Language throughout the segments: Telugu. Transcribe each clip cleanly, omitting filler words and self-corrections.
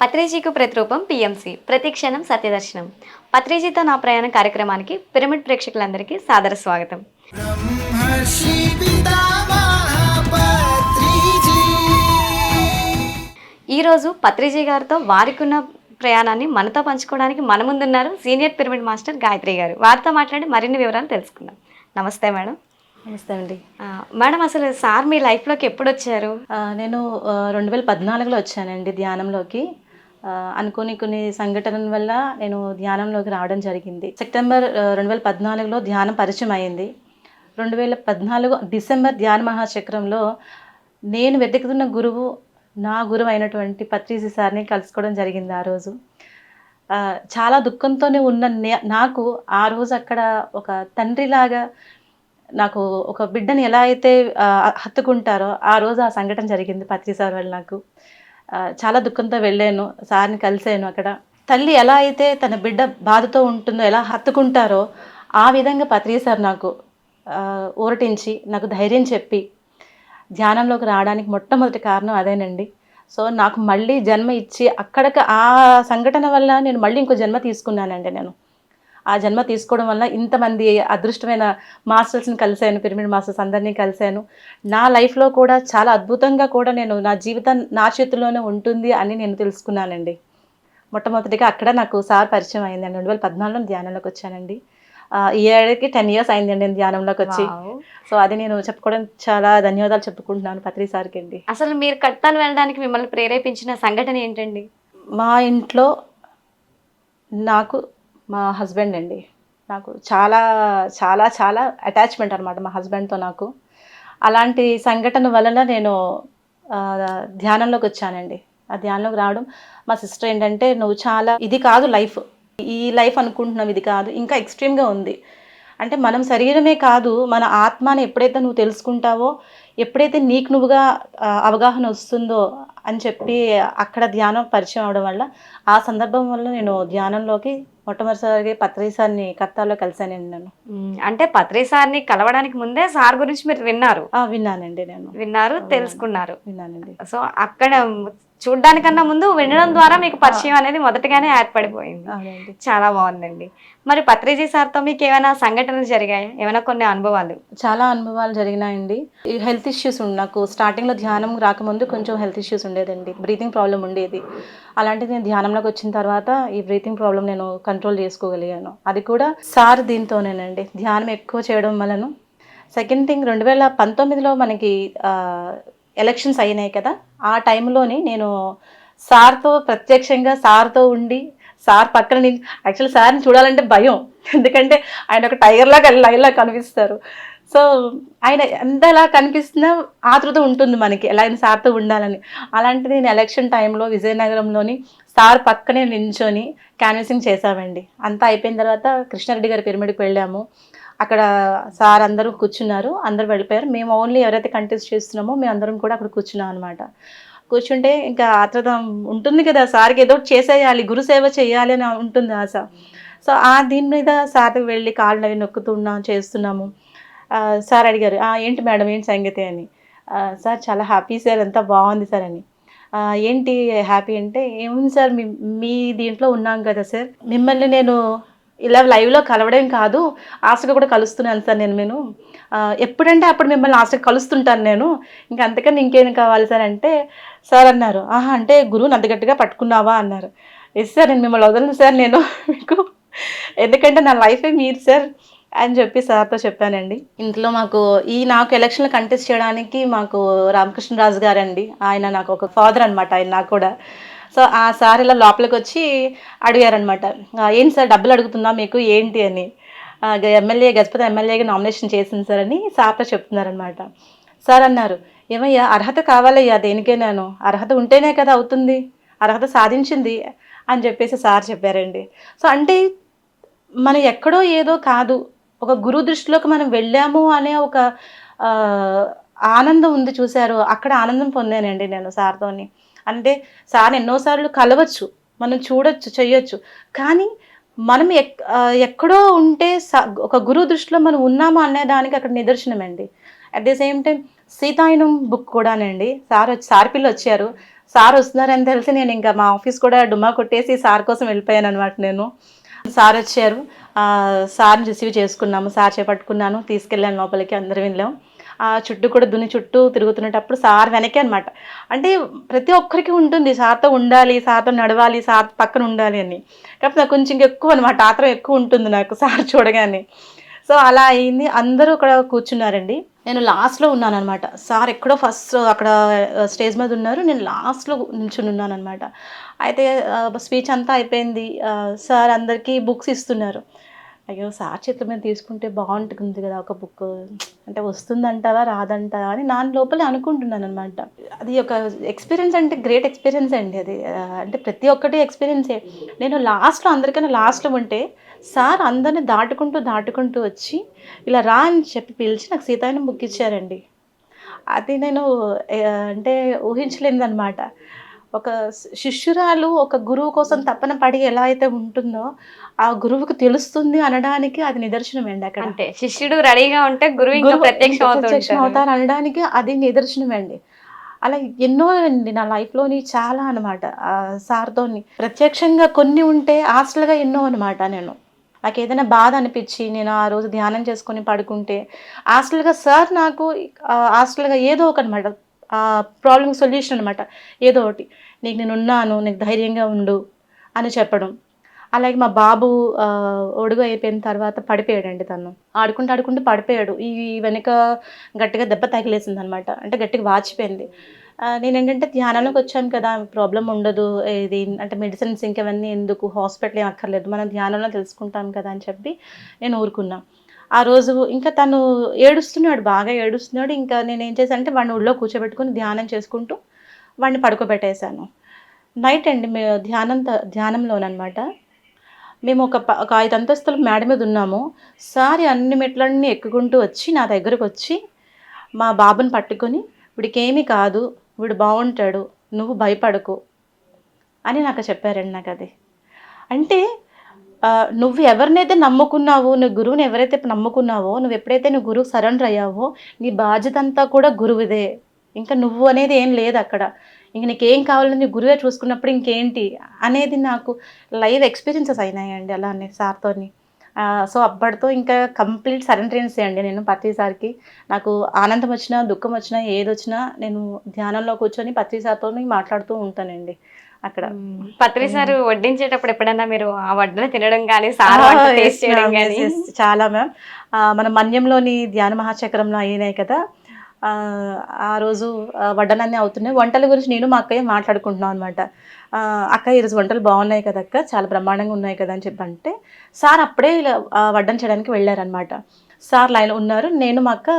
పత్రిజీకు ప్రతిరూపం పిఎంసి ప్రతి క్షణం సత్యదర్శనం. పత్రిజీతో నా ప్రయాణ కార్యక్రమానికి పిరమిడ్ ప్రేక్షకులందరికీ సాదర స్వాగతం. ఈరోజు పత్రిజీ గారితో వారికున్న ప్రయాణాన్ని మనతో పంచుకోవడానికి మన ముందున్నారు సీనియర్ పిరమిడ్ మాస్టర్ గాయత్రి గారు. వారితో మాట్లాడి మరిన్ని వివరాలు తెలుసుకుందాం. నమస్తే మేడం. నమస్తే అండి. మేడం, అసలు సార్ మీ లైఫ్లోకి ఎప్పుడు వచ్చారు? నేను 2014లో వచ్చానండి ధ్యానంలోకి. అనుకోని కొన్ని సంఘటనల వల్ల నేను ధ్యానంలోకి రావడం జరిగింది. సెప్టెంబర్ 2014లో ధ్యానం పరిచయం అయింది. 2014 డిసెంబర్ ధ్యాన మహాచక్రంలో నేను వెతుకుతున్న గురువు, నా గురువు అయినటువంటి పత్రిజీ సార్ని కలుసుకోవడం జరిగింది. ఆ రోజు చాలా దుఃఖంతోనే ఉన్న నాకు ఆ రోజు అక్కడ ఒక తండ్రిలాగా నాకు ఒక బిడ్డని ఎలా అయితే హత్తుకుంటారో ఆ రోజు ఆ సంఘటన జరిగింది. పత్రి సార్ వల్ల నాకు చాలా దుఃఖంతో వెళ్ళాను. సార్ని కలిసాను. అక్కడ తల్లి ఎలా అయితే తన బిడ్డ బాధతో ఉంటుందో, ఎలా హత్తుకుంటారో ఆ విధంగా పత్రి సార్ నాకు ఊరటించి నాకు ధైర్యం చెప్పి ధ్యానంలోకి రావడానికి మొట్టమొదటి కారణం అదేనండి. సో నాకు మళ్ళీ జన్మ ఇచ్చి అక్కడికి ఆ సంఘటన వల్ల నేను మళ్ళీ ఇంకో జన్మ తీసుకున్నానండి. నేను ఆ జన్మ తీసుకోవడం వల్ల ఇంతమంది అదృష్టమైన మాస్టర్స్ని కలిశాను, పిరమిడ్ మాస్టర్స్ అందరినీ కలిశాను. నా లైఫ్లో కూడా చాలా అద్భుతంగా కూడా నేను నా జీవితం నా చేతుల్లోనే ఉంటుంది అని నేను తెలుసుకున్నానండి. మొట్టమొదటిగా అక్కడ నాకు సార్ పరిచయం అయిందండి. 2014లో ధ్యానంలోకి వచ్చానండి. ఈ ఏడాదికి 10 years అయిందండి నేను ధ్యానంలోకి వచ్చి. సో అది నేను చెప్పుకోవడం చాలా ధన్యవాదాలు చెప్పుకుంటున్నాను పత్రి సార్కి అండి. అసలు మీరు కడతాలు వెళ్ళడానికి మిమ్మల్ని ప్రేరేపించిన సంఘటన ఏంటండి? మా ఇంట్లో నాకు మా హస్బెండ్ అండి. నాకు చాలా చాలా చాలా అటాచ్మెంట్ అనమాట మా హస్బెండ్తో నాకు. అలాంటి సంఘటన వలన నేను ధ్యానంలోకి వచ్చానండి. ఆ ధ్యానంలోకి రావడం మా సిస్టర్ ఏంటంటే, నువ్వు చాలా ఇది కాదు లైఫ్, ఈ లైఫ్ అనుకుంటున్నావు, ఇది కాదు, ఇంకా ఎక్స్ట్రీమ్గా ఉంది. అంటే మనం శరీరమే కాదు, మన ఆత్మని ఎప్పుడైతే నువ్వు తెలుసుకుంటావో, ఎప్పుడైతే నీకు నువ్వుగా అవగాహన వస్తుందో అని చెప్పి అక్కడ ధ్యానం పరిచయం అవడం వల్ల, ఆ సందర్భం వల్ల నేను ధ్యానంలోకి మొట్టమొదటిసారిగా పత్రి సార్ని కర్తాల్లో కలిశానండి. నేను అంటే పత్రి సార్ని కలవడానికి ముందే సార్ గురించి మీరు విన్నారు? విన్నానండి. నేను తెలుసుకున్నారు. విన్నానండి. సో అక్కడ చూడ్డానికన్నా ముందు వినడం ద్వారా మీకు పరిచయం అనేది మొదటగానే ఏర్పడిపోయింది. చాలా బాగుందండి. మరి పత్రిజీ సార్తో మీకు ఏమైనా సంఘటనలు జరిగాయా? ఏమైనా కొన్ని అనుభవాలు? చాలా అనుభవాలు జరిగినాయండి. ఈ హెల్త్ ఇష్యూస్ నాకు స్టార్టింగ్లో ధ్యానం రాకముందు కొంచెం హెల్త్ ఇష్యూస్ ఉండేదండి. బ్రీతింగ్ ప్రాబ్లం ఉండేది. అలాంటిది నేను ధ్యానంలోకి వచ్చిన తర్వాత ఈ బ్రీతింగ్ ప్రాబ్లం నేను కంట్రోల్ చేసుకోగలిగాను. అది కూడా సార్ దీంతోనేనండి, ధ్యానం ఎక్కువ చేయడం వలన. సెకండ్ థింగ్, 2019లో మనకి ఎలక్షన్స్ అయినాయి కదా, ఆ టైంలోని నేను సార్తో ప్రత్యక్షంగా సార్తో ఉండి, సార్ పక్కన నుంచి యాక్చువల్లీ సార్ని చూడాలంటే భయం, ఎందుకంటే ఆయన ఒక టైగర్లాగా లైన్లా కనిపిస్తారు. సో ఆయన ఎంతలా కనిపిస్తున్నా ఆతృత ఉంటుంది మనకి ఎలా అయినా సార్తో ఉండాలని. అలాంటిది నేను ఎలక్షన్ టైంలో విజయనగరంలోని సార్ పక్కనే నించొని క్యాన్వసింగ్ చేశామండి. అంతా అయిపోయిన తర్వాత కృష్ణారెడ్డి గారి పిరమిడ్కి వెళ్ళాము. అక్కడ సార్ అందరూ కూర్చున్నారు, అందరూ వెళ్ళిపోయారు. మేము ఓన్లీ ఎవరైతే కంటెస్ట్ చేస్తున్నామో మేము అందరం కూడా అక్కడ కూర్చున్నాం అనమాట. కూర్చుంటే ఇంకా ఆత్రత ఉంటుంది కదా, సార్కి ఏదో చేసేయాలి, గురుసేవ చేయాలి అని ఉంటుంది ఆశ. సో దీని మీద సార్కి వెళ్ళి కాళ్ళు అవి చేస్తున్నాము. సార్ అడిగారు, ఏంటి మేడం, ఏంటి సంగతి అని. సార్ చాలా హ్యాపీ సార్, ఎంత బాగుంది సార్ అని. ఏంటి హ్యాపీ అంటే, ఏముంది సార్, మీ దీంట్లో ఉన్నాం కదా సార్, మిమ్మల్ని నేను ఇలా లైవ్లో కలవడం కాదు, ఆశగా కూడా కలుస్తున్నాను సార్. నేను ఎప్పుడంటే అప్పుడు మిమ్మల్ని ఆశగా కలుస్తుంటాను నేను, ఇంకా అంతకన్నా ఇంకేం కావాలి సార్ అంటే, సార్ అన్నారు, అంటే గురువుని అంత గట్టిగా పట్టుకున్నావా అన్నారు. ఎస్ సార్, నేను మిమ్మల్ని వదలను సార్, నేను మీకు ఎందుకంటే నా లైఫే మీరు సార్ అని చెప్పి సార్తో చెప్పానండి. ఇంట్లో నాకు ఎలక్షన్లో కంటెస్ట్ చేయడానికి మాకు రామకృష్ణరాజు గారండి, ఆయన నాకు ఒక ఫాదర్ అనమాట. ఆయన నాకు కూడా. సో ఆ సార్ ఇలా లోపలికి వచ్చి అడిగారనమాట, ఏంటి సార్ డబ్బులు అడుగుతుందా మీకు ఏంటి అని. గజపతి ఎమ్మెల్యేగా నామినేషన్ చేసింది సార్ అని సార్తో చెప్తున్నారనమాట. సార్ అన్నారు, ఏమయ్యా అర్హత కావాలయ్యా దేనికైనాను, అర్హత ఉంటేనే కదా అవుతుంది, అర్హత సాధించింది అని చెప్పేసి సార్ చెప్పారండి. సో అంటే మనం ఎక్కడో ఏదో కాదు, ఒక గురువు దృష్టిలోకి మనం వెళ్ళాము అనే ఒక ఆనందం ఉంది చూశారు, అక్కడ ఆనందం పొందానండి నేను సార్తోని. అంటే సార్ ఎన్నోసార్లు కలవచ్చు, మనం చూడొచ్చు, చెయ్యొచ్చు, కానీ మనం ఎక్కడో ఉంటే ఒక గురువు దృష్టిలో మనం ఉన్నాము అనేదానికి అక్కడ నిదర్శనం అండి. At the same time Sitayanam book కూడానండి. సార్ పిల్ల వచ్చారు. సార్ వస్తున్నారని తెలిసి నేను ఇంకా మా ఆఫీస్ కూడా డుమ్మా కొట్టేసి సార్ కోసం వెళ్ళిపోయాను అనమాట నేను. సార్ వచ్చారు, సార్ని రిసీవ్ చేసుకున్నాము, సార్ చేపట్టుకున్నాను, తీసుకెళ్ళాను లోపలికి, అందరం వెళ్ళాం. చుట్టూ కూడా చుట్టూ తిరుగుతున్నప్పుడు సార్ వెనకే అనమాట. అంటే ప్రతి ఒక్కరికి ఉంటుంది సార్తో ఉండాలి, సార్తో నడవాలి, సార్ పక్కన ఉండాలి అని. కాకపోతే నాకు కొంచెం ఎక్కువ అనమాట, ఆత్రం ఎక్కువ ఉంటుంది నాకు సార్ చూడగానే. సో అలా అయింది. అందరూ అక్కడ కూర్చున్నారండి. నేను లాస్ట్లో ఉన్నాను అనమాట. సార్ ఎక్కడో ఫస్ట్ అక్కడ స్టేజ్ మీద ఉన్నారు, నేను లాస్ట్లో నిల్చుని ఉన్నాను అనమాట. అయితే స్పీచ్ అంతా అయిపోయింది. సార్ అందరికీ బుక్స్ ఇస్తున్నారు. అయ్యో సార్ చేతుల మీద తీసుకుంటే బాగుంటుంది కదా ఒక బుక్, అంటే వస్తుందంటావా రాదంటావా అని నా లోపలే అనుకుంటున్నాను అనమాట. అది ఒక ఎక్స్పీరియన్స్, అంటే గ్రేట్ ఎక్స్పీరియన్స్ అండి అది. అంటే ప్రతి ఒక్కటి ఎక్స్పీరియన్సే. నేను లాస్ట్లో, అందరికన్నా లాస్ట్లో ఉంటే సార్ అందరిని దాటుకుంటూ వచ్చి ఇలా రా అని చెప్పి పిలిచి నాకు సీతాయనం బుక్ ఇచ్చారండి. అది నేను అంటే ఊహించలేదనమాట. ఒక శిష్యురాలు ఒక గురువు కోసం తపన పడి ఎలా అయితే ఉంటుందో ఆ గురువుకు తెలుస్తుంది అనడానికి అది నిదర్శనమండి. అక్కడ అంటే శిష్యుడు రెడీగా ఉంటే గురువు ఇంకా ప్రత్యక్షం అవుతారు అనడానికి అది నిదర్శనమండి. అలా ఎన్నో అండి నా లైఫ్లోని చాలా అనమాట. సార్తోని ప్రత్యక్షంగా కొన్ని ఉంటే హాస్టల్గా ఎన్నో అనమాట. నాకు ఏదైనా బాధ అనిపించి నేను ఆ రోజు ధ్యానం చేసుకొని పడుకుంటే హాస్టల్గా సార్ నాకు హాస్టల్గా ఏదో ఒక అనమాట ప్రాబ్లమ్ సొల్యూషన్ అనమాట. ఏదో ఒకటి, నీకు నేను ఉన్నాను, నీకు ధైర్యంగా ఉండు అని చెప్పడం. అలాగే మా బాబు ఒడుగు అయిపోయిన తర్వాత పడిపోయాడండి. తను ఆడుకుంటూ పడిపోయాడు. ఈ వెనుక గట్టిగా దెబ్బ తగిలేసింది అనమాట, అంటే గట్టిగా వాచిపోయింది. నేనేంటంటే ధ్యానంలోకి వచ్చాను కదా, ప్రాబ్లం ఉండదు, ఇది అంటే మెడిసిన్స్ ఇంకవన్నీ ఎందుకు, హాస్పిటల్ ఏం అక్కర్లేదు, మనం ధ్యానంలో తెలుసుకుంటాం కదా అని చెప్పి నేను ఊరుకున్నా. ఆ రోజు ఇంకా తను ఏడుస్తున్నాడు, బాగా ఏడుస్తున్నాడు. ఇంకా నేనేం చేశాను అంటే వాడిని ఒళ్ళో కూర్చోబెట్టుకుని ధ్యానం చేసుకుంటూ వాడిని పడుకోబెట్టేశాను. నైట్ అండి ధ్యానంలోనమాట మేము ఒక 5 అంతస్తుల మేడ మీద ఉన్నాము. సార్ అన్ని మెట్లన్నీ ఎక్కుకుంటూ వచ్చి నా దగ్గరకు వచ్చి మా బాబుని పట్టుకొని, వీడికేమీ కాదు, వీడు బాగుంటాడు, నువ్వు భయపడకు అని నాకు చెప్పారండి. నాకు అది అంటే నువ్వు ఎవరినైతే నమ్ముకున్నావో, నువ్వు గురువుని ఎవరైతే నమ్ముకున్నావో, నువ్వు ఎప్పుడైతే నువ్వు గురువు సరెండర్ అయ్యావో నీ బాధ్యత అంతా కూడా గురువుదే. ఇంకా నువ్వు అనేది ఏం లేదు అక్కడ. ఇంక నీకేం కావాలని నీ గురువే చూసుకున్నప్పుడు ఇంకేంటి అనేది నాకు లైవ్ ఎక్స్పీరియన్సెస్ అయినాయండి అలానే సార్తోని. సో అప్పటితో ఇంకా కంప్లీట్ సరెండరెన్సే అండి నేను ప్రతిసారికి. నాకు ఆనందం వచ్చినా, దుఃఖం వచ్చినా, ఏదొచ్చినా నేను ధ్యానంలో కూర్చొని పత్రి సార్తోని మాట్లాడుతూ ఉంటానండి అక్కడ. పత్రి సార్ వడ్డించేటప్పుడు ఎప్పుడన్నా మీరు ఆ వడ్డన తినడం కానీ, సార్ వంట టేస్ట్ చేయడం కానీ? చాలా మ్యామ్. మన మన్యంలోని ధ్యాన మహాచక్రంలో అయినాయి కదా, ఆ రోజు వడ్డనన్నీ అవుతున్నాయి. వంటల గురించి నేను మా అక్కయ్య మాట్లాడుకుంటున్నాం అనమాట. అక్క ఈరోజు వంటలు బాగున్నాయి కదా అక్క, చాలా బ్రహ్మాండంగా ఉన్నాయి కదా అని చెప్పి అంటే, సార్ అప్పుడే ఇలా వడ్డన చేయడానికి వెళ్ళారనమాట. సార్ లైన్లో ఉన్నారు, నేను మా అక్క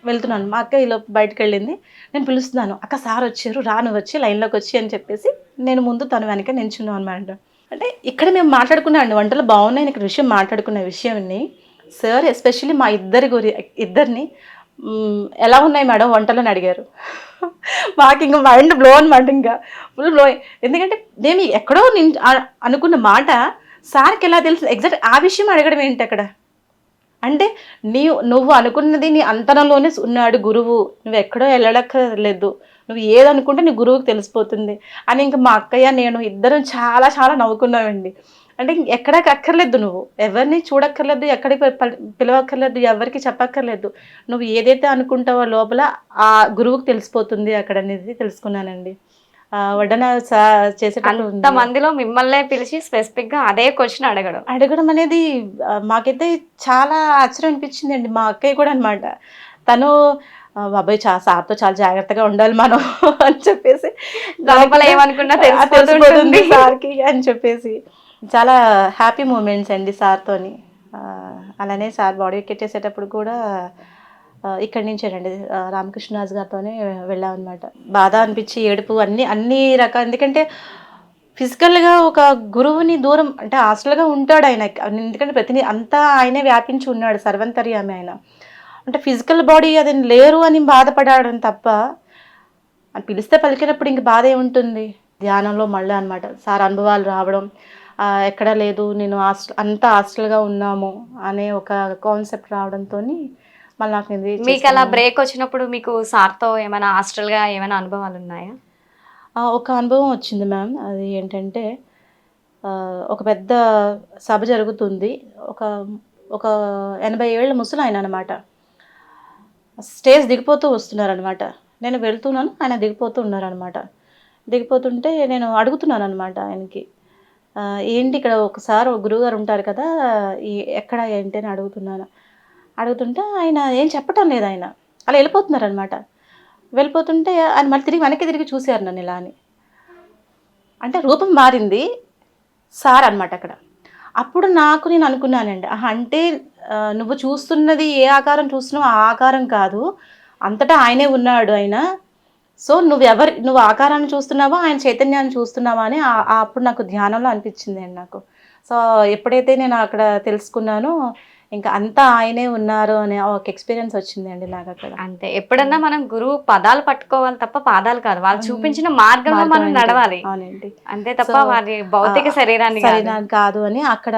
వెళ్తున్నాను. మా అక్క ఇలా బయటకు వెళ్ళింది, నేను పిలుస్తున్నాను, అక్క సార్ వచ్చారు, రా నువ్వు వచ్చి లైన్లోకి వచ్చి అని చెప్పేసి నేను ముందు తను వెనక నించున్నాను అనమాట. అంటే ఇక్కడ మేము మాట్లాడుకున్నాం అండి, వంటలు బాగున్నాయని ఇక్కడ విషయం మాట్లాడుకున్న విషయాన్ని సార్ ఎస్పెషల్లీ మా ఇద్దరిని ఎలా ఉన్నాయి మేడం వంటలు అని అడిగారు. మాకు ఇంకా మైండ్ బ్లో అనమాట, ఇంకా ఫుల్ బ్లో. ఎందుకంటే నేను ఎక్కడో అనుకున్న మాట సార్కి ఎలా తెలుసు, ఎగ్జాక్ట్ ఆ విషయం అడగడం ఏంటి అక్కడ. అంటే నువ్వు అనుకున్నది నీ అంతరంలోనే ఉన్నాడు గురువు, నువ్వు ఎక్కడో వెళ్ళక్కర్లేదు, నువ్వు ఏదనుకుంటే నీ గురువుకి తెలిసిపోతుంది అని. ఇంకా మా అక్కయ్య నేను ఇద్దరం చాలా చాలా నవ్వుకున్నామండి. అంటే ఎక్కడికి అక్కర్లేదు, నువ్వు ఎవరిని చూడక్కర్లేదు, ఎక్కడికి పిలవక్కర్లేదు, ఎవరికి చెప్పక్కర్లేదు, నువ్వు ఏదైతే అనుకుంటావో లోపల ఆ గురువుకి తెలిసిపోతుంది అక్కడ అనేది తెలుసుకున్నానండి. వడ్డన చేసేటప్పుడు మందిలో మిమ్మల్ని పిలిచి స్పెసిఫిక్ గా అదే క్వశ్చన్ అడగడం అనేది మాకైతే చాలా ఆశ్చర్యం అనిపించిందండి. మా అక్కయ్య కూడా అనమాట, తను బాబాయ్ సార్తో చాలా జాగ్రత్తగా ఉండాలి మనం అని చెప్పేసి, లోపల ఏమనుకున్నా తెలిసిపోతుంది సార్కి అని చెప్పేసి. చాలా హ్యాపీ మూమెంట్స్ అండి సార్తోని. అలానే సార్ బాడీ ఎక్కిచ్చేసేటప్పుడు కూడా ఇక్కడి నుంచేనండి రామకృష్ణరాజు గారితోనే వెళ్ళామన్నమాట. బాధ అనిపించి ఏడుపు అన్ని రకాలు. ఎందుకంటే ఫిజికల్గా ఒక గురువుని దూరం, అంటే హాస్టల్గా ఉంటాడు ఆయన, ఎందుకంటే అంతా ఆయనే వ్యాపించి ఉన్నాడు, సర్వంతర్యామి ఆయన. అంటే ఫిజికల్ బాడీ అది లేరు అని బాధపడడం తప్ప, అని పిలిస్తే పలికినప్పుడు ఇంక బాధ ఏముంటుంది. ధ్యానంలో మళ్ళీ అనమాట సార్ అనుభవాలు రావడం, ఎక్కడా లేదు నేను అంతా హాస్టల్గా ఉన్నాము అనే ఒక కాన్సెప్ట్ రావడంతో మళ్ళీ నాకు నేను రీచ్ మీకు అలా బ్రేక్ వచ్చినప్పుడు మీకు సార్తో ఏమైనా హాస్టల్గా ఏమైనా అనుభవాలు ఉన్నాయా? ఒక అనుభవం వచ్చింది మ్యామ్. అది ఏంటంటే ఒక పెద్ద సభ జరుగుతుంది. ఒక ఒక 80 ఏళ్ల ముసలాయన అనమాట. స్టేజ్ దిగిపోతూ వస్తున్నారనమాట. నేను వెళ్తున్నాను, ఆయన దిగిపోతూ ఉన్నారనమాట. దిగిపోతుంటే నేను అడుగుతున్నాననమాట ఆయనకి. ఏంటి ఇక్కడ ఒకసారి గురువుగారు ఉంటారు కదా! ఎక్కడ ఏంటి అని అడుగుతున్నాను. అడుగుతుంటే ఆయన ఏం చెప్పటం లేదు ఆయన. అలా వెళ్ళిపోతున్నారనమాట. వెళ్ళిపోతుంటే ఆయన మళ్ళీ వెనక్కి తిరిగి చూసారు నన్ను ఇలా అని. అంటే రూపం మారింది. సార్ అనమాట అక్కడ. అప్పుడు నేను అనుకున్నానండి. ఆహా! అంటే నువ్వు చూస్తున్నది ఏ ఆకారం చూస్తున్నావో ఆ ఆకారం కాదు. అంతటా ఆయనే ఉన్నాడు ఆయన. సో, నువ్వు ఆకారాన్ని చూస్తున్నావా? ఆయన చైతన్యాన్ని చూస్తున్నావా? అని అప్పుడు నాకు ధ్యానంలో అనిపించిందండి నాకు. సో, ఎప్పుడైతే నేను అక్కడ తెలుసుకున్నానో ఇంకా అంతా ఆయనే ఉన్నారు అనే ఒక ఎక్స్‌పీరియన్స్ వచ్చిందండి నాకక్కడ. అంతే. ఎప్పుడన్నా మనం గురువు పదాలు పట్టుకోవాలి తప్ప పాదాలు కాదు. వాళ్ళు చూపించిన మార్గంలో మనం నడవాలి. అవునండి. అంతే తప్ప వారి భౌతిక శరీరాన్ని కాదు అని అక్కడ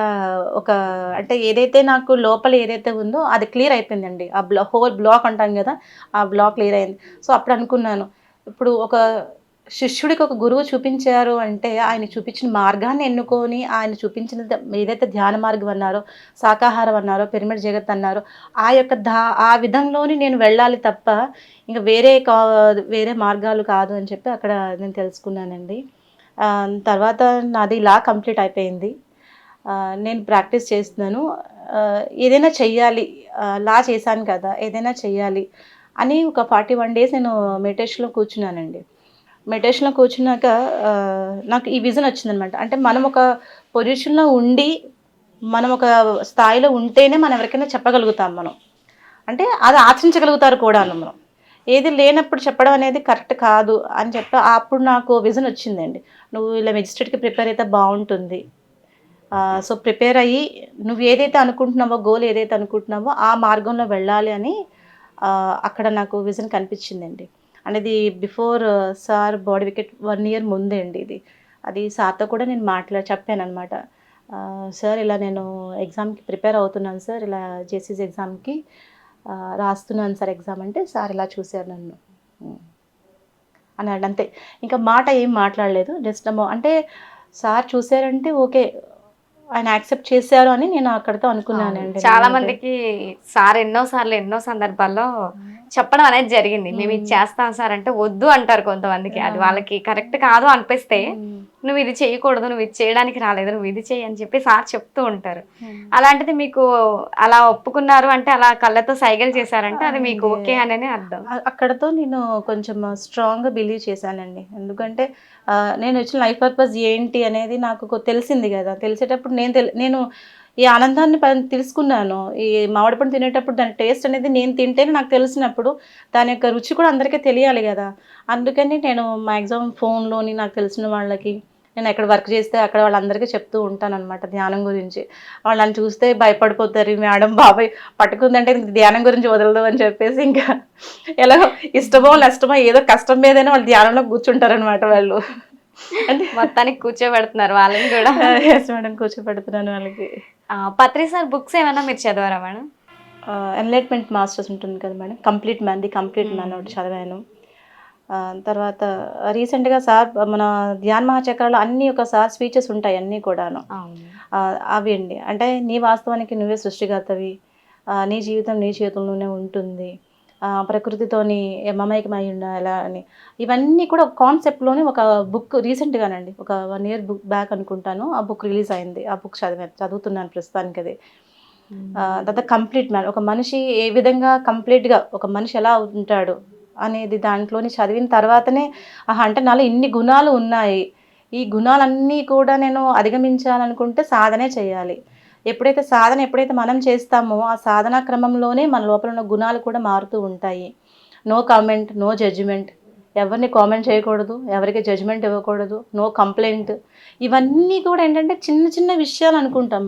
ఒక అంటే ఏదైతే నాకు లోపల ఏదైతే ఉందో అది క్లియర్ అయిపోయిందండి. హోల్ బ్లాక్ అంటాం కదా! ఆ బ్లాక్ క్లియర్ అయింది. సో, అప్పుడు అనుకున్నాను. ఇప్పుడు ఒక శిష్యుడికి ఒక గురువు చూపించారు అంటే ఆయన చూపించిన మార్గాన్ని ఎన్నుకొని ఆయన చూపించిన ఏదైతే ధ్యాన మార్గం అన్నారో, శాకాహారం అన్నారో, పిరమిడ్ జగత్ అన్నారో ఆ యొక్క ఆ విధంలోని నేను వెళ్ళాలి తప్ప ఇంక వేరే మార్గాలు కాదు అని చెప్పి అక్కడ నేను తెలుసుకున్నానండి. తర్వాత నాది లా కంప్లీట్ అయిపోయింది. నేను ప్రాక్టీస్ చేస్తున్నాను. ఏదైనా చెయ్యాలి, లా చేశాను కదా! ఏదైనా చెయ్యాలి అని ఒక 41 డేస్ నేను మెడిటేషన్‌లో కూర్చున్నానండి. మెడిటేషన్‌లో కూర్చున్నాక నాకు ఈ విజన్ వచ్చిందనమాట. అంటే మనం ఒక పొజిషన్‌లో ఉండి, మనం ఒక స్థాయిలో ఉంటేనే మనం ఎవరికైనా చెప్పగలుగుతాం మనం. అంటే అది ఆచరించగలుగుతారు కూడాను మనం. ఏది లేనప్పుడు చెప్పడం అనేది కరెక్ట్ కాదు అని చెప్పి అప్పుడు నాకు విజన్ వచ్చిందండి. నువ్వు ఇలా మెజిస్ట్రేట్‌కి ప్రిపేర్ అయితే బావుంటుంది. సో, ప్రిపేర్ అయ్యి నువ్వు ఏదైతే అనుకుంటున్నావో, గోల్ ఏదైతే అనుకుంటున్నావో ఆ మార్గంలో వెళ్ళాలి అని అక్కడ నాకు విజన్ కనిపించిందండి. అనేది before sir body wicket 1 year ముందే అండి ఇది. అది సార్‌తో కూడా నేను చెప్పాననమాట. సార్ ఇలా నేను ఎగ్జామ్‌కి ప్రిపేర్ అవుతున్నాను సార్. ఇలా జేసీస్ ఎగ్జామ్‌కి రాస్తున్నాను సార్ ఎగ్జామ్ అంటే సార్ ఇలా చూసారు నన్ను. అన్నాడు అంతే. ఇంకా మాట ఏం మాట్లాడలేదు. జస్ట్ అంటే సార్ చూసారంటే ఓకే. ఆయన యాక్సెప్ట్ చేశారు అని నేను అక్కడితో అనుకున్నానండి. చాలా మందికి సార్ ఎన్నో సార్లు ఎన్నో సందర్భాల్లో చెప్పడం అనేది జరిగింది. మేము ఇది చేస్తాం సార్ అంటే వద్దు అంటారు కొంతమందికి. అది వాళ్ళకి కరెక్ట్ కాదు అనిపిస్తే నువ్వు ఇది చేయకూడదు, నువ్వు ఇది చేయడానికి రాలేదు, నువ్వు ఇది చెయ్యి అని చెప్పి సార్ చెప్తూ ఉంటారు. అలాంటిది మీకు అలా ఒప్పుకున్నారు అంటే అలా కళ్ళతో సైగలు చేశారంటే అది మీకు ఓకే అని అర్థం. అక్కడతో నేను కొంచెం స్ట్రాంగ్‌గా బిలీవ్ చేశానండి. ఎందుకంటే నేను వచ్చిన లైఫ్ పర్పస్ ఏంటి అనేది నాకు తెలిసింది కదా! తెలిసేటప్పుడు నేను ఈ ఆనందాన్ని తెలుసుకున్నాను. ఈ మామిడి పండు తినేటప్పుడు దాని టేస్ట్ అనేది నేను తింటేనే నాకు తెలిసినప్పుడు దాని యొక్క రుచి కూడా అందరికీ తెలియాలి కదా! అందుకని నేను మాక్సిమం ఫోన్‌లోని నాకు తెలిసిన వాళ్ళకి నేను ఎక్కడ వర్క్ చేస్తే అక్కడ వాళ్ళందరికీ చెప్తూ ఉంటాననమాట ధ్యానం గురించి. వాళ్ళు నన్ను చూస్తే భయపడిపోతారు. మేడం బాబాయ్ పట్టుకుందంటే ధ్యానం గురించి వదలదు అని చెప్పేసి ఇంకా ఎలాగో ఇష్టమో నష్టమో ఏదో కష్టం మీదైనా వాళ్ళు ధ్యానంలో కూర్చుంటారనమాట వాళ్ళు. అంటే మొత్తానికి కూర్చోబెడుతున్నారు వాళ్ళని కూడా. ఎస్ మేడం కూర్చోబెడుతున్నాను వాళ్ళకి. పత్రి సార్ బుక్స్ ఏమైనా మీరు చదివారా మేడం? ఎన్లైట్మెంట్ మాస్టర్స్ ఉంటుంది కదా మేడం, కంప్లీట్ మ్యాన్ ఒకటి చదివాను. తర్వాత రీసెంట్గా సార్ మన ధ్యాన మహాచక్రాలు అన్నీ ఒకసారి స్పీచెస్ ఉంటాయి అన్నీ కూడాను. అవి అండి అంటే నీ వాస్తవానికి నువ్వే సృష్టికర్తవి, నీ జీవితం నీ చేతుల్లోనే ఉంటుంది, ప్రకృతితోని మమైకమై ఉండాలా అని ఇవన్నీ కూడా ఒక కాన్సెప్ట్లోనే ఒక బుక్ రీసెంట్గానండి ఒక 1 ఇయర్ బ్యాక్ అనుకుంటాను ఆ బుక్ రిలీజ్ అయింది. ఆ బుక్ చదువుతున్నాను ప్రస్తుతానికి అది. తర్వాత కంప్లీట్ మ్యాన్ ఒక మనిషి ఏ విధంగా కంప్లీట్గా ఒక మనిషి ఎలా ఉంటాడు అనేది దాంట్లోని చదివిన తర్వాతనే అంటే నాలో ఇన్ని గుణాలు ఉన్నాయి, ఈ గుణాలన్నీ కూడా నేను అధిగమించాలనుకుంటే సాధనే చేయాలి. ఎప్పుడైతే మనం చేస్తామో ఆ సాధనా క్రమంలోనే మన లోపల ఉన్న గుణాలు కూడా మారుతూ ఉంటాయి. నో కామెంట్, నో జడ్జిమెంట్, ఎవరిని కామెంట్ చేయకూడదు, ఎవరికి జడ్జిమెంట్ ఇవ్వకూడదు, నో కంప్లైంట్. ఇవన్నీ కూడా ఏంటంటే చిన్న చిన్న విషయాలు అనుకుంటాం.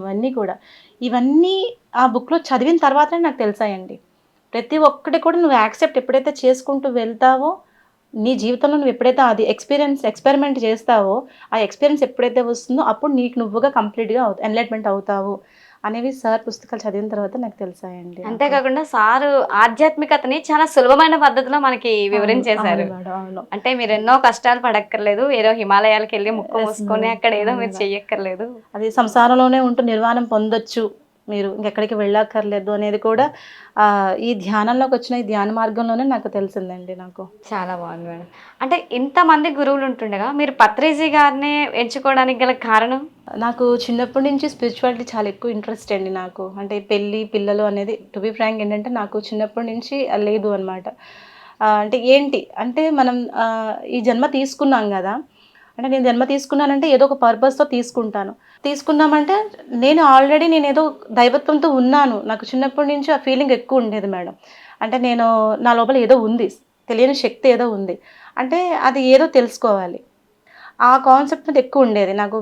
ఇవన్నీ ఆ బుక్లో చదివిన తర్వాతనే నాకు తెలిసాయండి. ప్రతి ఒక్కటి కూడా నువ్వు యాక్సెప్ట్ ఎప్పుడైతే చేసుకుంటూ వెళ్తావో నీ జీవితంలో నువ్వు ఎప్పుడైతే అది ఎక్స్పెరిమెంట్ చేస్తావో ఆ ఎక్స్పీరియన్స్ ఎప్పుడైతే వస్తుందో అప్పుడు నీకు నువ్వుగా కంప్లీట్గా ఎన్లైట్మెంట్ అవుతావు అనేవి సార్ పుస్తకాలు చదివిన తర్వాత నాకు తెలిసాయండి. అంతేకాకుండా సారు ఆధ్యాత్మికతని చాలా సులభమైన పద్ధతిలో మనకి వివరించేశారు. అవును మేడం, అవును. అంటే మీరు ఎన్నో కష్టాలు పడక్కర్లేదు, ఏదో హిమాలయాలకు వెళ్ళి ముక్కు మూసుకొని అక్కడ ఏదో మీరు చెయ్యక్కర్లేదు. అది సంసారంలోనే ఉంటూ నిర్వాణం పొందొచ్చు మీరు, ఇంకెక్కడికి వెళ్ళక్కర్లేదు అనేది కూడా ఈ ధ్యానంలోకి వచ్చిన ఈ ధ్యాన మార్గంలోనే నాకు తెలిసిందండి. నాకు చాలా బాగుంది మేడం. అంటే ఇంతమంది గురువులు ఉంటుండగా మీరు పత్రిజీ గారినే ఎంచుకోవడానికి గల కారణం? నాకు చిన్నప్పటి నుంచి స్పిరిచువాలిటీ చాలా ఎక్కువ ఇంట్రెస్ట్ అండి నాకు. అంటే పెళ్ళి పిల్లలు అనేది టు బి ఫ్రాంక్ ఏంటంటే నాకు చిన్నప్పటి నుంచి లేదు అనమాట. అంటే ఏంటి అంటే మనం ఈ జన్మ తీసుకున్నాం కదా, అంటే నేను జన్మ తీసుకున్నానంటే ఏదో ఒక పర్పస్తో తీసుకున్నామంటే నేను ఆల్రెడీ నేను ఏదో దైవత్వంతో ఉన్నాను. నాకు చిన్నప్పటి నుంచి ఆ ఫీలింగ్ ఎక్కువ ఉండేది మేడం. అంటే నేను నా లోపల ఏదో ఉంది, తెలియని శక్తి ఏదో ఉంది, అంటే అది ఏదో తెలుసుకోవాలి, ఆ కాన్సెప్ట్ మీద ఎక్కువ ఉండేది నాకు.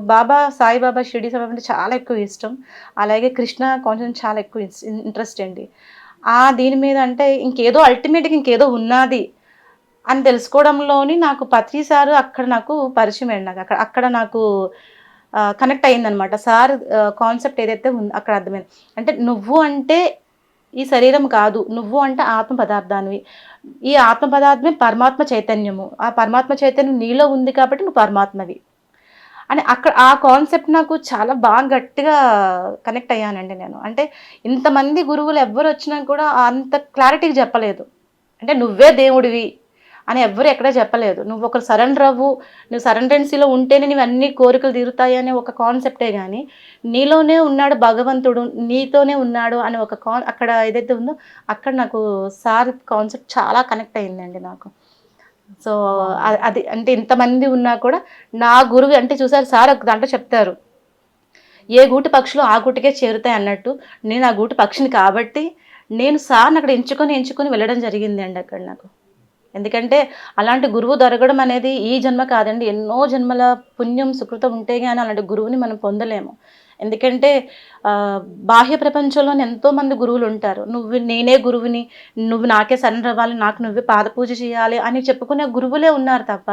సాయిబాబా షిరిడి సాయిబాబా అంటే చాలా ఎక్కువ ఇష్టం. అలాగే కృష్ణ కాన్సెప్ట్ చాలా ఎక్కువ ఇంట్రెస్ట్ అండి. దీని మీద అంటే ఇంకేదో అల్టిమేట్గా ఇంకేదో ఉన్నది అని తెలుసుకోవడంలోని నాకు పత్రి సారు అక్కడ నాకు పరిచయం అండి. నాకు అక్కడ నాకు కనెక్ట్ అయ్యిందనమాట. సార్ కాన్సెప్ట్ ఏదైతే ఉందో అక్కడ అర్థమైంది. అంటే నువ్వు అంటే ఈ శరీరం కాదు, నువ్వు అంటే ఆత్మ పదార్థానివి, ఈ ఆత్మ పదార్థమే పరమాత్మ చైతన్యము, ఆ పరమాత్మ చైతన్యం నీలో ఉంది కాబట్టి నువ్వు పరమాత్మవి అని అక్కడ ఆ కాన్సెప్ట్ నాకు చాలా బాగా గట్టిగా కనెక్ట్ అయ్యానండి నేను. అంటే ఇంతమంది గురువులు ఎవ్వరు వచ్చినా కూడా అంత క్లారిటీగా చెప్పలేదు. అంటే నువ్వే దేవుడివి అని ఎవ్వరు ఎక్కడ చెప్పలేదు. నువ్వు ఒక సరెండర్ అవ్వు, నువ్వు సరెండరెన్సీలో ఉంటేనే నీవు అన్ని కోరికలు తీరుతాయి అనే ఒక కాన్సెప్టే కానీ నీలోనే ఉన్నాడు భగవంతుడు, నీతోనే ఉన్నాడు అని ఒక అక్కడ ఏదైతే ఉందో అక్కడ నాకు సార్ కాన్సెప్ట్ చాలా కనెక్ట్ అయిందండి నాకు. సో అది అంటే ఇంతమంది ఉన్నా కూడా నా గురువు అంటే చూసారు సార్ ఒక దాంట్లో చెప్తారు, ఏ గూటి పక్షులు ఆ గూటికే చేరుతాయి అన్నట్టు నేను ఆ గూటి పక్షిని కాబట్టి నేను సార్ని అక్కడ ఎంచుకొని వెళ్ళడం జరిగింది అండి అక్కడ నాకు. ఎందుకంటే అలాంటి గురువు దొరకడం అనేది ఈ జన్మ కాదండి, ఎన్నో జన్మల పుణ్యం సుకృతం ఉంటే కానీ అలాంటి గురువుని మనం పొందలేము. ఎందుకంటే బాహ్య ప్రపంచంలోనే ఎంతోమంది గురువులు ఉంటారు. నేనే గురువుని, నువ్వు నాకే సరెండర్ అవ్వాలి, నాకు నువ్వే పాదపూజ చేయాలి అని చెప్పుకునే గురువులే ఉన్నారు తప్ప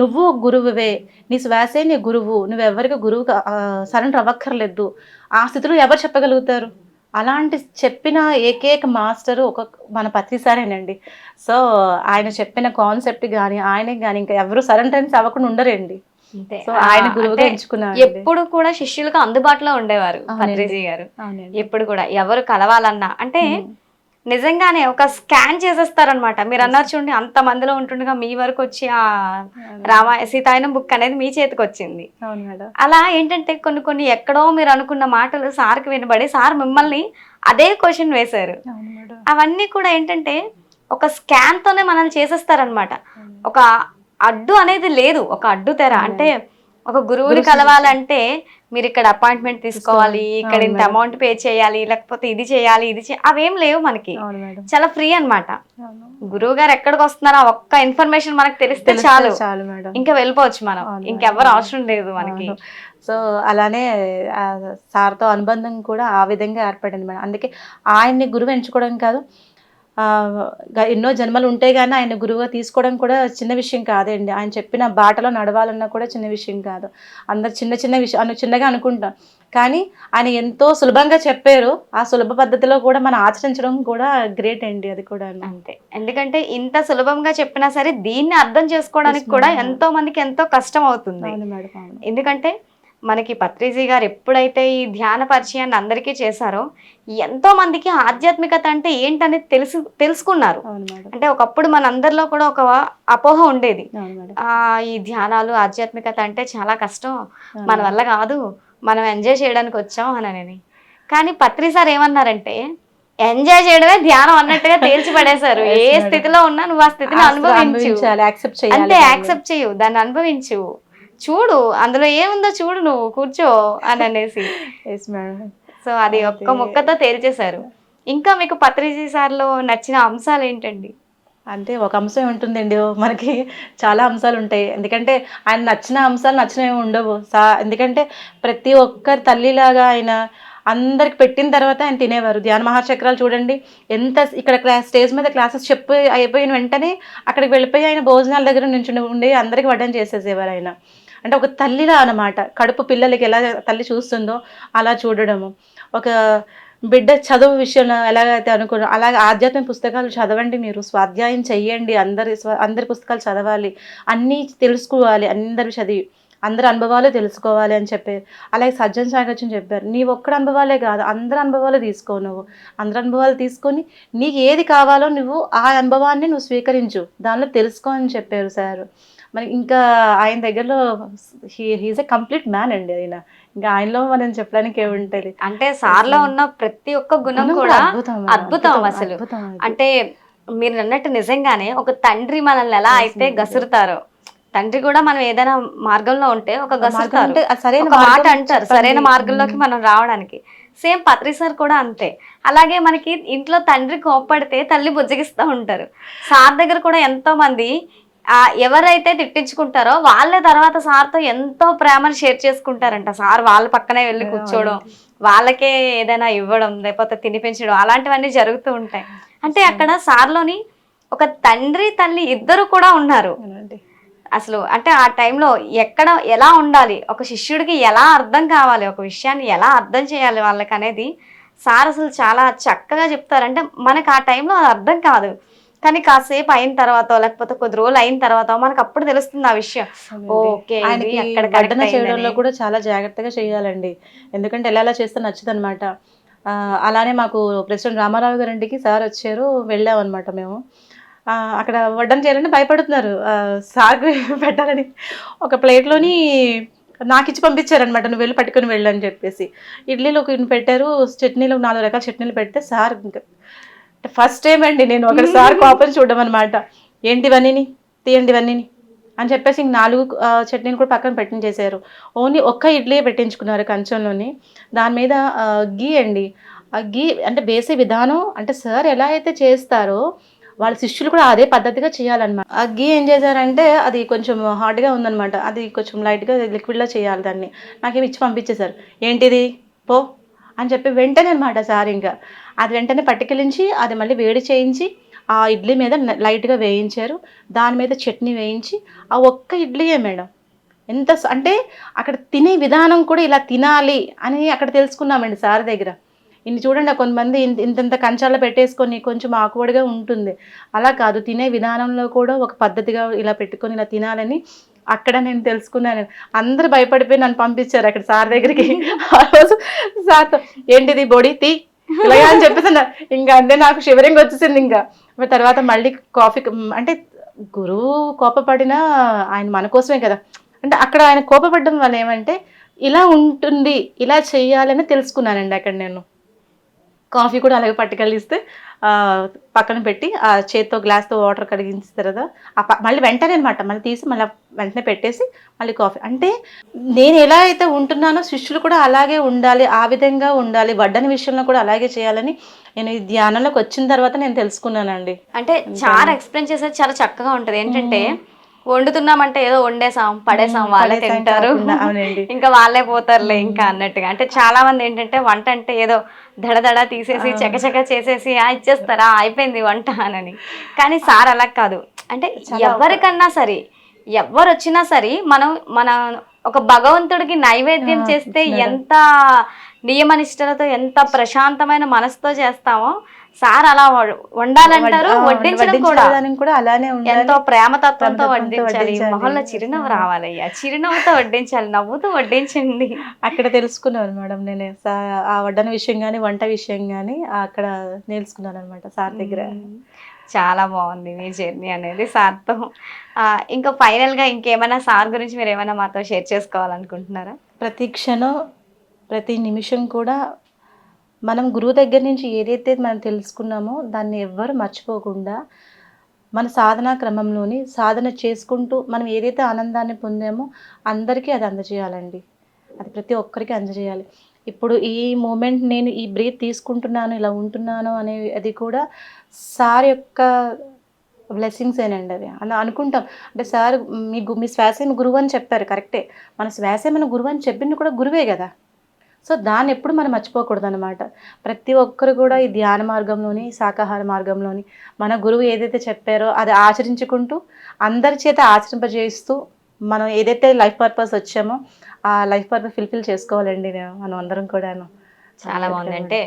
నువ్వు గురువువే, నీ శ్వాసే నీ గురువు, నువ్వెవరికి గురువు సరెండర్ అవ్వక్కర్లేదు ఆ స్థితిలో ఎవరు చెప్పగలుగుతారు? అలాంటి చెప్పిన ఏకైక మాస్టరు మన పత్రి సారేనండి. సో ఆయన చెప్పిన కాన్సెప్ట్ కానీ ఆయనకి కానీ ఇంకా ఎవరు సరెండరెన్స్ అవ్వకుండా ఉండరండి. సో ఆయన గురువుగా ఎంచుకున్నారు. ఎప్పుడు కూడా శిష్యులకు అందుబాటులో ఉండేవారు పత్రిజీ గారు. ఎప్పుడు కూడా ఎవరు కలవాలన్నా అంటే నిజంగానే ఒక స్కాన్ చేసేస్తారనమాట. మీరు అన్నారు చూడండి, అంత మందిలో ఉంటుండగా మీ వరకు వచ్చి ఆ సీతాయనం బుక్ అనేది మీ చేతికి వచ్చింది. అలా ఏంటంటే కొన్ని ఎక్కడో మీరు అనుకున్న మాటలు సార్కి వినబడి సార్ మిమ్మల్ని అదే క్వశ్చన్ వేశారు. అవన్నీ కూడా ఏంటంటే ఒక స్కాన్ తోనే మనల్ని చేసేస్తారనమాట. ఒక అడ్డు అనేది లేదు, ఒక అడ్డు తెర. అంటే ఒక గురువుని కలవాలంటే మీరు ఇక్కడ అపాయింట్మెంట్ తీసుకోవాలి, ఇక్కడ ఇంత అమౌంట్ పే చేయాలి, లేకపోతే ఇది చేయాలి అవేం లేవు మనకి. చాలా ఫ్రీ అన్నమాట. గురువు గారు ఎక్కడికి వస్తున్నారో ఒక్క ఇన్ఫర్మేషన్ మనకు తెలిస్తే చాలు, ఇంకా వెళ్ళిపోవచ్చు మనం, ఇంకెవరు అవసరం లేదు మనకి. సో అలానే సార్తో అనుబంధం కూడా ఆ విధంగా ఏర్పడింది మేడం. అందుకే ఆయన్ని గురువు ఎంచుకోవడం కాదు, ఎన్నో జన్మలు ఉంటే కానీ ఆయన గురువుగా తీసుకోవడం కూడా చిన్న విషయం కాదండి. ఆయన చెప్పిన బాటలో నడవాలన్నా కూడా చిన్న విషయం కాదు. అందరు చిన్న విషయం చిన్నగా అనుకుంటాం, కానీ ఆయన ఎంతో సులభంగా చెప్పారు. ఆ సులభ పద్ధతిలో కూడా మనం ఆచరించడం కూడా గ్రేట్ అండి. అది కూడా అంతే. ఎందుకంటే ఇంత సులభంగా చెప్పినా సరే దీన్ని అర్థం చేసుకోవడానికి కూడా ఎంతో మందికి ఎంతో కష్టం అవుతుంది. ఎందుకంటే మనకి పత్రిజీ గారు ఎప్పుడైతే ఈ ధ్యాన పరిచయాన్ని అందరికీ చేశారో ఎంతో మందికి ఆధ్యాత్మికత అంటే ఏంటనేది తెలుసుకున్నారు. అంటే ఒకప్పుడు మన అందరిలో కూడా ఒక అపోహ ఉండేది, ఈ ధ్యానాలు ఆధ్యాత్మికత అంటే చాలా కష్టం, మన వల్ల కాదు, మనం ఎంజాయ్ చేయడానికి వచ్చాం అని. కానీ పత్రి సార్ ఏమన్నారంటే ఎంజాయ్ చేయడమే ధ్యానం అన్నట్టుగా తేల్చి పడేశారు. ఏ స్థితిలో ఉన్నా నువ్వు ఆ స్థితిని అనుభవించు, అంతే, యాక్సెప్ట్ చేయు, దాన్ని అనుభవించు, చూడు అందులో ఏముందో చూడు, నువ్వు కూర్చో అని అనేసి. సో అది ఒక్క ముక్కతో తేల్చేశారు. ఇంకా మీకు పత్రిజీ సార్లో నచ్చిన అంశాలు ఏంటండి? అంటే ఒక అంశం ఉంటుందండి, మనకి చాలా అంశాలు ఉంటాయి. ఎందుకంటే ఆయన నచ్చిన అంశాలు నచ్చినవి ఉండవు. ఎందుకంటే ప్రతి ఒక్కరి తల్లిలాగా ఆయన అందరికి పెట్టిన తర్వాత ఆయన తినేవారు. ధ్యాన మహాచక్రాలు చూడండి, ఎంత ఇక్కడ స్టేజ్ మీద క్లాసెస్ అయిపోయిన వెంటనే అక్కడికి వెళ్ళిపోయి ఆయన భోజనాల దగ్గర నుంచి ఉండి అందరికి వడ్డం చేసేసేవారు ఆయన. అంటే ఒక తల్లిలా అన్నమాట, కడుపు పిల్లలకి ఎలా తల్లి చూస్తుందో అలా చూడడము. ఒక బిడ్డ చదువు విషయంలో ఎలాగైతే అనుకున్నారో అలాగే ఆధ్యాత్మిక పుస్తకాలు చదవండి, మీరు స్వాధ్యాయం చెయ్యండి, అందరి పుస్తకాలు చదవాలి, అన్నీ తెలుసుకోవాలి, అందరు చదివి అందరి అనుభవాలు తెలుసుకోవాలి అని చెప్పారు. అలాగే సజ్జన సాగర్జన్ చెప్పారు, నీ ఒక్కడి అనుభవాలే కాదు అందరి అనుభవాలు తీసుకో, నువ్వు అందరి అనుభవాలు తీసుకొని నీకు ఏది కావాలో నువ్వు ఆ అనుభవాన్ని నువ్వు స్వీకరించు, దానిలో తెలుసుకో అని చెప్పారు సార్. మరి ఇంకా ఆయన దగ్గరలో హీఈస్ ఎ కంప్లీట్ మ్యాన్ అండి ఆయన. ఇంకా ఆయనలో మనం చెప్పడానికి ఏముంటది. అంటే సార్లో ఉన్న ప్రతి ఒక్క గుణం కూడా అద్భుతం అసలు. అంటే మీరు అన్నట్టు నిజంగానే ఒక తండ్రి మనల్ని ఎలా అయితే గసురుతారో, తండ్రి కూడా మనం ఏదైనా మార్గంలో ఉంటే ఒక గసురుతారు, ఒక మాట అంటారు సరైన మార్గంలోకి మనం రావడానికి. సేమ్ పత్రి సార్ కూడా అంతే. అలాగే మనకి ఇంట్లో తండ్రి కోప్పడితే తల్లి బుజ్జగిస్తూ ఉంటారు. సార్ దగ్గర కూడా ఎంతో మంది ఎవరైతే తిట్టించుకుంటారో వాళ్ళే తర్వాత సార్తో ఎంతో ప్రేమను షేర్ చేసుకుంటారంట. సార్ వాళ్ళ పక్కనే వెళ్ళి కూర్చోవడం, వాళ్ళకే ఏదైనా ఇవ్వడం, లేకపోతే తినిపించడం, అలాంటివన్నీ జరుగుతూ ఉంటాయి. అంటే అక్కడ సార్లోని ఒక తండ్రి తల్లి ఇద్దరు కూడా ఉన్నారు అసలు. అంటే ఆ టైంలో ఎక్కడ ఎలా ఉండాలి, ఒక శిష్యుడికి ఎలా అర్థం కావాలి, ఒక విషయాన్ని ఎలా అర్థం చేయాలి వాళ్ళకి అనేది సార్ అసలు చాలా చక్కగా చెప్తారు. అంటే మనకు ఆ టైంలో అది అర్థం కాదు, కానీ కాసేపు అయిన తర్వాత లేకపోతే కొద్ది రోజులు అయిన తర్వాత మనకు అప్పుడు తెలుస్తుంది ఆ విషయం. ఓకే, వడ్డన చేయడంలో కూడా చాలా జాగ్రత్తగా చేయాలండి, ఎందుకంటే ఎలా చేస్తే నచ్చదు అనమాట. అలానే మాకు ప్రెసిడెంట్ రామారావు గారింటికి సార్ వచ్చారు, వెళ్ళామన్నమాట మేము. అక్కడ వడ్డన చేయాలని భయపడుతున్నారు, సార్ పెట్టాలని ఒక ప్లేట్లోని నాకు ఇచ్చి పంపించారనమాట, నువ్వు వెళ్ళి పట్టుకుని వెళ్ళని చెప్పేసి. ఇడ్లీలో పెట్టారు, చట్నీలో 4 రకాల చట్నీలు పెడితే సార్ ఫస్ట్ టైం అండి నేను ఒకసారి కోపం చూడడం అనమాట. ఏంటి ఇవన్నీ, తీయండి ఇవన్నీ అని చెప్పేసి ఇంక 4 చట్నీలు కూడా పక్కన పెట్టించేశారు. ఓన్లీ ఒక్క ఇడ్లీ పెట్టించుకున్నారు కంచంలోని. దాని మీద గీ అండి, ఆ గీ అంటే వేసే విధానం అంటే సార్ ఎలా అయితే చేస్తారో వాళ్ళ శిష్యులు కూడా అదే పద్ధతిగా చేయాలన్నమాట. ఆ గీ ఏం చేశారంటే అది కొంచెం హార్డ్గా ఉందన్నమాట, అది కొంచెం లైట్గా లిక్విడ్లో చేయాలి దాన్ని. నాకేమి ఇచ్చి పంపించేశారు, ఏంటిది పో అని చెప్పి వెంటనే అనమాట సార్. ఇంకా అది వెంటనే పట్టుకెళ్ళించి అది మళ్ళీ వేడి చేయించి ఆ ఇడ్లీ మీద లైట్గా వేయించారు, దాని మీద చట్నీ వేయించి. ఆ ఒక్క ఇడ్లీయే మేడం ఎంత అంటే అక్కడ తినే విధానం కూడా ఇలా తినాలి అని అక్కడ తెలుసుకున్నామండి సార్ దగ్గర. ఇన్ని చూడండి, కొంతమంది ఇంత కంచాల్లో పెట్టేసుకొని కొంచెం ఆకువడిగా ఉంటుంది, అలా కాదు, తినే విధానంలో కూడా ఒక పద్ధతిగా ఇలా పెట్టుకొని ఇలా తినాలని అక్కడ నేను తెలుసుకున్నాను. అందరూ భయపడిపోయి నన్ను పంపించారు అక్కడ సార్ దగ్గరికి. ఆ రోజు సార్తో ఏంటిది బొడి తీ ఇలాగా అని చెప్పేసి ఇంకా అంతే, నాకు షివరింగ్ వచ్చేసింది. ఇంకా తర్వాత మళ్ళీ కాఫీ అంటే గురువు కోపపడినా ఆయన మన కోసమే కదా, అంటే అక్కడ ఆయన కోపపడడం వల్ల ఏమంటే ఇలా ఉంటుంది, ఇలా చెయ్యాలని తెలుసుకున్నానండి అక్కడ నేను. కాఫీ కూడా అలాగే పట్టుకెళ్ళిస్తే పక్కన పెట్టి ఆ చేత్తో గ్లాస్తో వాటర్ కడిగించిన తర్వాత మళ్ళీ వెంటనే అనమాట మళ్ళీ తీసి మళ్ళీ వెంటనే పెట్టేసి మళ్ళీ కాఫీ. అంటే నేను ఎలా అయితే ఉంటున్నానో శిష్యులు కూడా అలాగే ఉండాలి, ఆ విధంగా ఉండాలి, వడ్డన విషయంలో కూడా అలాగే చేయాలని నేను ఈ ధ్యానంలోకి వచ్చిన తర్వాత నేను తెలుసుకున్నానండి. అంటే చాలా ఎక్స్ప్లెయిన్ చేసేది చాలా చక్కగా ఉంటుంది. ఏంటంటే వండుతున్నామంటే ఏదో వండేసాం పడేసాం, వాళ్ళే తింటారు, ఇంకా వాళ్ళే పోతారులే ఇంకా అన్నట్టుగా. అంటే చాలా మంది ఏంటంటే వంట అంటే ఏదో దడదడ తీసేసి చకచక చేసేసి ఇచ్చేస్తారా అయిపోయింది వంట అని. కానీ సార్ అలా కాదు. అంటే ఎవరికన్నా సరే ఎవరు వచ్చినా సరే మన ఒక భగవంతుడికి నైవేద్యం చేస్తే ఎంత నియమనిష్టలతో ఎంత ప్రశాంతమైన మనసుతో చేస్తామో సార్ అలా వండాలంటారు, వడ్డించడం కూడా అలానే ఎంతో ప్రేమతత్వంతో వడ్డించాలి. మొహంలో చిరునవ్వు రావాలయ్యా, చిరునవ్వుతో వడ్డించాలి, నవ్వుతూ వడ్డించండి. అక్కడ తెలుసుకున్నాను మేడం నేను ఆ వడ్డన విషయం కానీ వంట విషయం కానీ అక్కడ నేర్చుకున్నాను అనమాట సార్ దగ్గర. చాలా బాగుంది మీ జర్నీ అనేది సార్తో. ఇంకా ఫైనల్గా ఇంకేమైనా సార్ గురించి మీరు ఏమైనా మాతో షేర్ చేసుకోవాలనుకుంటున్నారా? ప్రతి క్షణం ప్రతి నిమిషం కూడా మనం గురువు దగ్గర నుంచి ఏదైతే మనం తెలుసుకున్నామో దాన్ని ఎవ్వరు మర్చిపోకుండా మన సాధనా క్రమంలోని సాధన చేసుకుంటూ మనం ఏదైతే ఆనందాన్ని పొందామో అందరికీ అది అందజేయాలండి, అది ప్రతి ఒక్కరికి అందజేయాలి. ఇప్పుడు ఈ మూమెంట్ నేను ఈ బ్రీత్ తీసుకుంటున్నాను, ఇలా ఉంటున్నాను అనే అది కూడా సార్ యొక్క బ్లెస్సింగ్స్ ఏనండి. అది అలా అనుకుంటాం. అంటే సార్ మీ శ్వాసే గురువు అని చెప్పారు, కరెక్టే, మన శ్వాసే మన గురువు అని చెప్పింది కూడా గురువే కదా. సో దాన్ని ఎప్పుడు మనం మర్చిపోకూడదు అనమాట. ప్రతి ఒక్కరు కూడా ఈ ధ్యాన మార్గంలోని శాకాహార మార్గంలోని మన గురువు ఏదైతే చెప్పారో అది ఆచరించుకుంటూ అందరి చేత ఆచరింపజేస్తూ మనం ఏదైతే లైఫ్ పర్పస్ వచ్చామో ఆ లైఫ్ పర్పస్ ఫుల్ఫిల్ చేసుకోవాలండి మనం అందరం కూడాను. చాలా బాగుంది. అంటే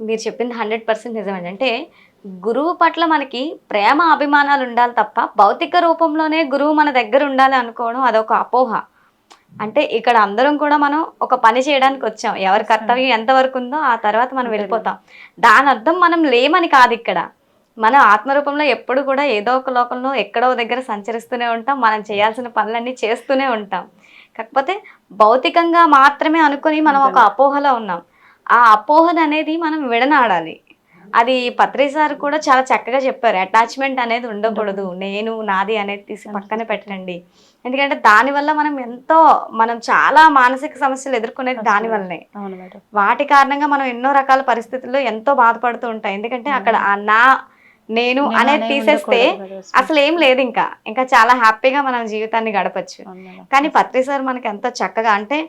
మీరు చెప్పింది 100% నిజమండి. అంటే గురువు పట్ల మనకి ప్రేమ అభిమానాలు ఉండాలి తప్ప భౌతిక రూపంలోనే గురువు మన దగ్గర ఉండాలి అనుకోవడం అదొక అపోహ. అంటే ఇక్కడ అందరం కూడా మనం ఒక పని చేయడానికి వచ్చాం. ఎవరి కర్తవ్యం ఎంతవరకు ఉందో ఆ తర్వాత మనం వెళ్ళిపోతాం. దాని అర్థం మనం లేమని కాదు ఇక్కడ. మనం ఆత్మరూపంలో ఎప్పుడు కూడా ఏదో ఒక లోకంలో ఎక్కడో దగ్గర సంచరిస్తూనే ఉంటాం. మనం చేయాల్సిన పనులన్నీ చేస్తూనే ఉంటాం. కాకపోతే భౌతికంగా మాత్రమే అనుకుని మనం ఒక అపోహలో ఉన్నాం. ఆ అపోహను అనేది మనం విడనాడాలి. అది పత్రి సార్ కూడా చాలా చక్కగా చెప్పారు. అటాచ్మెంట్ అనేది ఉండకూడదు. నేను నాది అనేది తీసి పక్కన పెట్టండి. ఎందుకంటే దానివల్ల మనం చాలా మానసిక సమస్యలు ఎదుర్కొనేది దానివల్లనే. అవును మేడం. వాటి కారణంగా మనం ఎన్నో రకాల పరిస్థితుల్లో ఎంతో బాధపడుతూ ఉంటాం. ఎందుకంటే అక్కడ ఆ నేను అనేది తీసేస్తే అసలు ఏం లేదు. ఇంకా చాలా హ్యాపీగా మనం జీవితాన్ని గడపచ్చు. కానీ పత్రి సార్ మనకి ఎంతో చక్కగా అంటే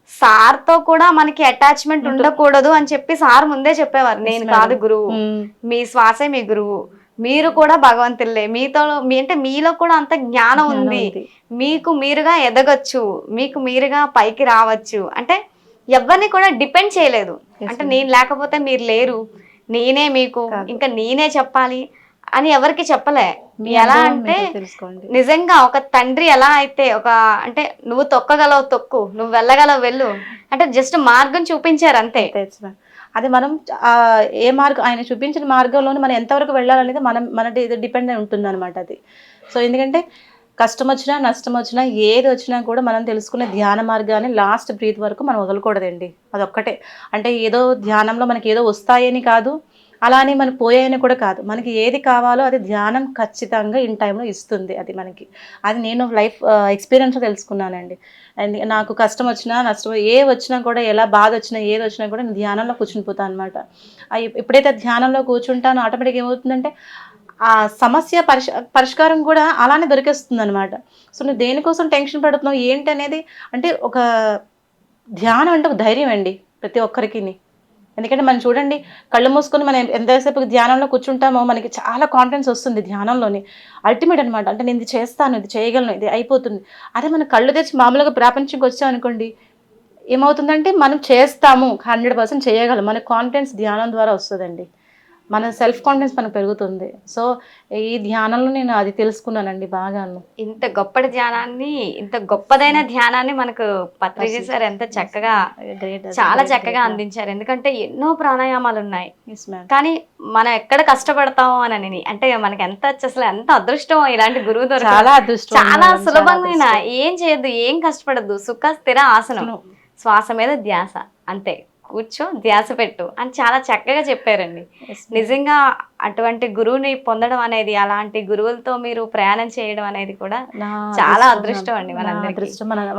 సార్ తో కూడా మనకి అటాచ్మెంట్ ఉండకూడదు అని చెప్పి సార్ ముందే చెప్పేవారు. నేను కాదు గురువు, మీ శ్వాసే మీ గురువు, మీరు కూడా భగవంతులే, అంటే మీలో కూడా అంత జ్ఞానం ఉంది, మీకు మీరుగా ఎదగొచ్చు, మీకు మీరుగా పైకి రావచ్చు. అంటే ఎవరిని కూడా డిపెండ్ చేయలేదు. అంటే నేను లేకపోతే మీరు లేరు, నేనే మీకు, ఇంకా నేనే చెప్పాలి అని ఎవరికి చెప్పలే. ఎలా అంటే నిజంగా ఒక తండ్రి ఎలా అయితే అంటే నువ్వు తొక్కగలవు తొక్కు, నువ్వు వెళ్ళగలవు వెళ్ళు అంటే జస్ట్ మార్గం చూపించారు అంతే. అది మనం ఏ మార్గం ఆయన చూపించిన మార్గంలోనే మనం ఎంతవరకు వెళ్ళాలనేది మన డిపెండ్ అయి ఉంటుంది అనమాట అది. సో ఎందుకంటే కష్టం వచ్చినా నష్టం వచ్చినా ఏది వచ్చినా కూడా మనం తెలుసుకునే ధ్యాన మార్గాన్ని లాస్ట్ బ్రీత్ వరకు మనం వదలకూడదండి. అదొక్కటే. అంటే ఏదో ధ్యానంలో మనకి ఏదో వస్తాయని కాదు, అలా అని మనకు పోయాయని కూడా కాదు. మనకి ఏది కావాలో అది ధ్యానం ఖచ్చితంగా ఇన్ టైంలో ఇస్తుంది. అది నేను లైఫ్ ఎక్స్పీరియన్స్ తెలుసుకున్నానండి. అండ్ నాకు కష్టం వచ్చినా నష్టం వచ్చినా కూడా, ఎలా బాధ వచ్చినా ఏది వచ్చినా కూడా నేను ధ్యానంలో కూర్చునిపోతాను అనమాట. ఎప్పుడైతే ధ్యానంలో కూర్చుంటానో ఆటోమేటిక్గా ఏమవుతుందంటే ఆ సమస్య పరిష్కారం కూడా అలానే దొరికేస్తుంది అనమాట. సో నువ్వు దేనికోసం టెన్షన్ పడుతున్నావు ఏంటి అనేది, అంటే ఒక ధ్యానం అంటే ఒక ధైర్యం అండి ప్రతి ఒక్కరికి. ఎందుకంటే మనం చూడండి, కళ్ళు మూసుకొని మనం ఎంతసేపు ధ్యానంలో కూర్చుంటామో మనకి చాలా కాన్ఫిడెన్స్ వస్తుంది ధ్యానంలోని. అల్టిమేట్ అనమాట. అంటే నేను ఇది చేస్తాను, ఇది చేయగలను, ఇది అయిపోతుంది. అదే మనం కళ్ళు తెచ్చి మామూలుగా ప్రపంచంకి వచ్చామనుకోండి, ఏమవుతుందంటే మనం చేస్తాము, 100% చేయగలం. మన కాన్ఫిడెన్స్ ధ్యానం ద్వారా వస్తుందండి. మన సెల్ఫ్ కాన్ఫిడెన్స్ మనకు పెరుగుతుంది. సో ఈ ధ్యానంలో నేను అది తెలుసుకున్నానండి బాగాను. ఇంత గొప్పటి ధ్యానాన్ని, ఇంత గొప్పదైన ధ్యానాన్ని మనకు పత్రిజీ సార్ ఎంత చక్కగా, చాలా చక్కగా అందించారు. ఎందుకంటే ఎన్నో ప్రాణాయామాలు ఉన్నాయి, కానీ మనం ఎక్కడ కష్టపడతామో అని. అంటే మనకి అసలు ఎంత అదృష్టం ఇలాంటి గురువు దొరకడం. చాలా అదృష్టం. చాలా సులభమైన, ఏం చేయొద్దు, ఏం కష్టపడద్దు, సుఖ స్థిర ఆసనం, శ్వాస మీద ధ్యాస, అంతే, కూర్చో ధ్యాస పెట్టు అని చాలా చక్కగా చెప్పారండి. నిజంగా అటువంటి గురువుని పొందడం అనేది, అలాంటి గురువులతో మీరు ప్రయాణం చేయడం అనేది కూడా చాలా అదృష్టం అండి.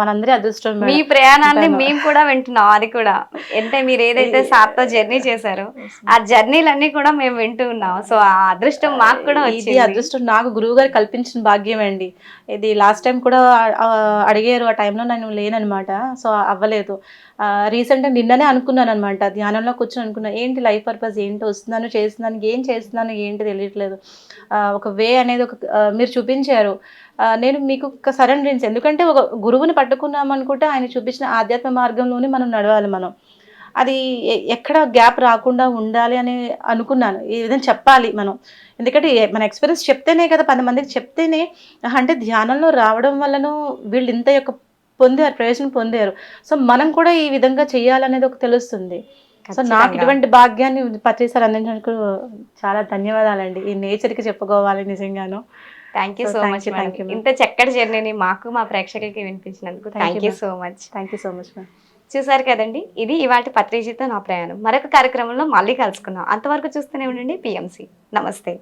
మనందరి అదృష్టం. మీ ప్రయాణాన్ని మేము కూడా వింటున్నాం. అది కూడా అంటే మీరు ఏదైతే సార్తో జర్నీ చేశారో ఆ జర్నీలన్నీ కూడా మేము వింటూ ఉన్నాం. సో ఆ అదృష్టం మాకు కూడా వచ్చింది. అదృష్టం నాకు గురువు గారు కల్పించిన భాగ్యం అండి. ఇది లాస్ట్ టైం కూడా అడిగారు, ఆ టైంలో నేను లేననమాట. సో అవ్వలేదు. రీసెంట్గా నిన్ననే అనుకున్నాను అనమాట, ధ్యానంలో కూర్చొని అనుకున్నా, ఏంటి లైఫ్ పర్పస్ ఏంటి, వస్తున్నాను చేస్తున్నాను, ఏం చేస్తున్నాను ఏంటి తెలియట్లేదు. ఒక వే అనేది మీరు చూపించారు. నేను మీకు ఒక సరెండరెన్స్, ఎందుకంటే ఒక గురువుని పట్టుకున్నాం అనుకుంటే ఆయన చూపించిన ఆధ్యాత్మ మార్గంలోనే మనం నడవాలి. మనం అది ఎక్కడ గ్యాప్ రాకుండా ఉండాలి అని అనుకున్నాను. ఈ విధంగా చెప్పాలి మనం, ఎందుకంటే మన ఎక్స్పీరియన్స్ చెప్తేనే కదా, 10 మందికి చెప్తేనే అంటే ధ్యానంలో రావడం వల్లనూ వీళ్ళు ఇంత యొక్క పొందారు, ప్రయోజనం పొందారు. సో మనం కూడా ఈ విధంగా చేయాలనేది ఒక తెలుస్తుంది. సో నాకు ఇటువంటి భాగ్యాన్ని పత్రి సార్ అందించినందుకు చాలా ధన్యవాదాలండి. ఈ నేచర్కి చెప్పుకోవాలి నిజంగాను. Thank you so much. ఇంత చక్కటి జర్నీని మాకు మా ప్రేక్షకులకి వినిపించినందుకు thank you so much. Thank you so much ma'am. చూసారు కదండి, ఇది ఇవాటి పత్రిజీతో నా ప్రయాణం. మరొక కార్యక్రమంలో మళ్ళీ కలుసుకుందాం. అంతవరకు చూస్తూనే ఉండండి PMC. నమస్తే.